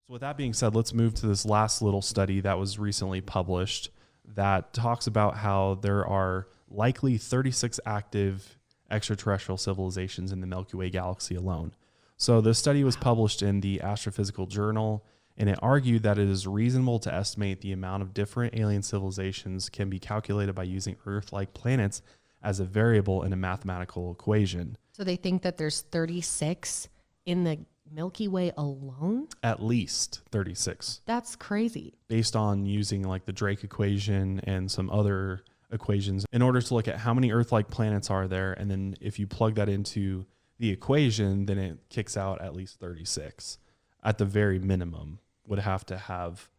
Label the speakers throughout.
Speaker 1: So with that being said, let's move to this last little study that was recently published that talks about how there are likely 36 active extraterrestrial civilizations in the Milky Way galaxy alone. So this study was published in the Astrophysical Journal, and it argued that it is reasonable to estimate the amount of different alien civilizations can be calculated by using Earth-like planets as a variable in a mathematical equation.
Speaker 2: So they think that there's 36 in the Milky Way alone?
Speaker 1: At least 36.
Speaker 2: That's crazy.
Speaker 1: Based on using like the Drake equation and some other equations in order to look at how many Earth-like planets are there. And then if you plug that into the equation, then it kicks out at least 36. At the very minimum, would have to have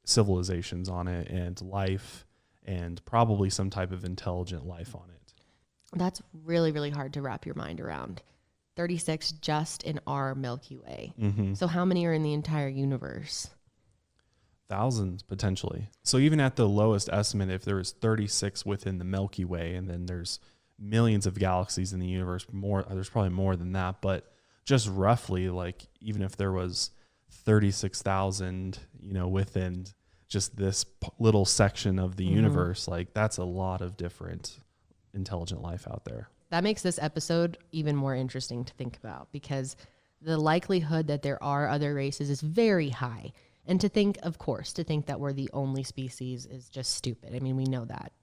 Speaker 1: civilizations on it and life and probably some type of intelligent life on it.
Speaker 2: That's really, really hard to wrap your mind around. 36 just in our Milky Way.
Speaker 1: Mm-hmm.
Speaker 2: So how many are in the entire universe?
Speaker 1: Thousands, potentially. So even at the lowest estimate, if there was 36 within the Milky Way, and then there's millions of galaxies in the universe, there's probably more than that, but just roughly, like, even if there was 36,000, within just this little section of the universe, like, that's a lot of different intelligent life out there.
Speaker 2: That makes this episode even more interesting to think about, because the likelihood that there are other races is very high. And to think that we're the only species is just stupid. I mean, we know that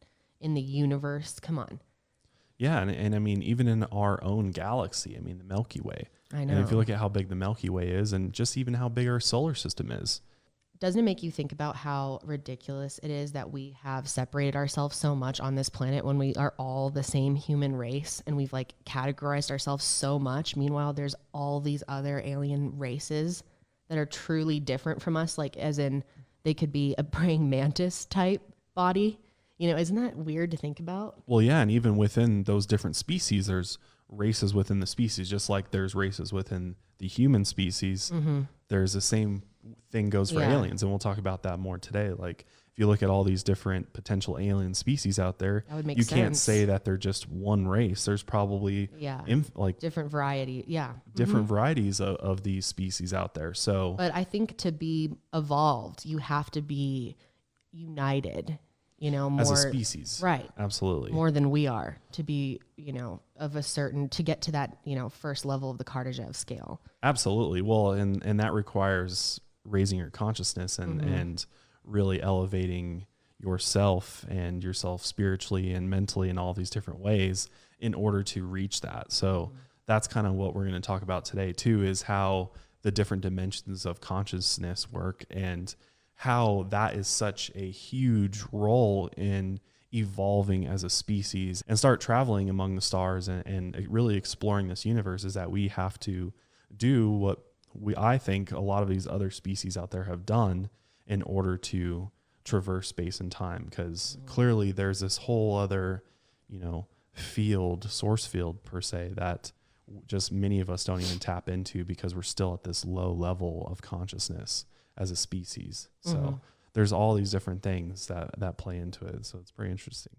Speaker 2: in the universe. Come on.
Speaker 1: Yeah. And I mean, even in our own galaxy, I mean, the Milky Way.
Speaker 2: I know.
Speaker 1: And if you look at how big the Milky Way is and just even how big our solar system is.
Speaker 2: Doesn't it make you think about how ridiculous it is that we have separated ourselves so much on this planet when we are all the same human race and we've like categorized ourselves so much? Meanwhile, there's all these other alien races that are truly different from us, like as in they could be a praying mantis type body. Isn't that weird to think about?
Speaker 1: Well, yeah, and even within those different species, there's races within the species, just like there's races within the human species.
Speaker 2: Mm-hmm.
Speaker 1: There's the same thing goes for aliens, and we'll talk about that more today. Like, if you look at all these different potential alien species out there,
Speaker 2: that would make
Speaker 1: you
Speaker 2: sense.
Speaker 1: Can't say that they're just one race. There's probably
Speaker 2: different variety,
Speaker 1: different varieties of these species out there. So,
Speaker 2: but I think to be evolved, you have to be united. More
Speaker 1: as a species,
Speaker 2: right?
Speaker 1: Absolutely,
Speaker 2: more than we are to be, of a certain to get to that, first level of the Kardashev scale.
Speaker 1: Absolutely. Well, and that requires raising your consciousness and really elevating yourself spiritually and mentally in all these different ways in order to reach that. So that's kind of what we're going to talk about today too, is how the different dimensions of consciousness work and how that is such a huge role in evolving as a species and start traveling among the stars and really exploring this universe, is that we have to do what I think a lot of these other species out there have done in order to traverse space and time. Because clearly there's this whole other, source field per se, that just many of us don't even tap into because we're still at this low level of consciousness as a species. So there's all these different things that play into it. So it's pretty interesting.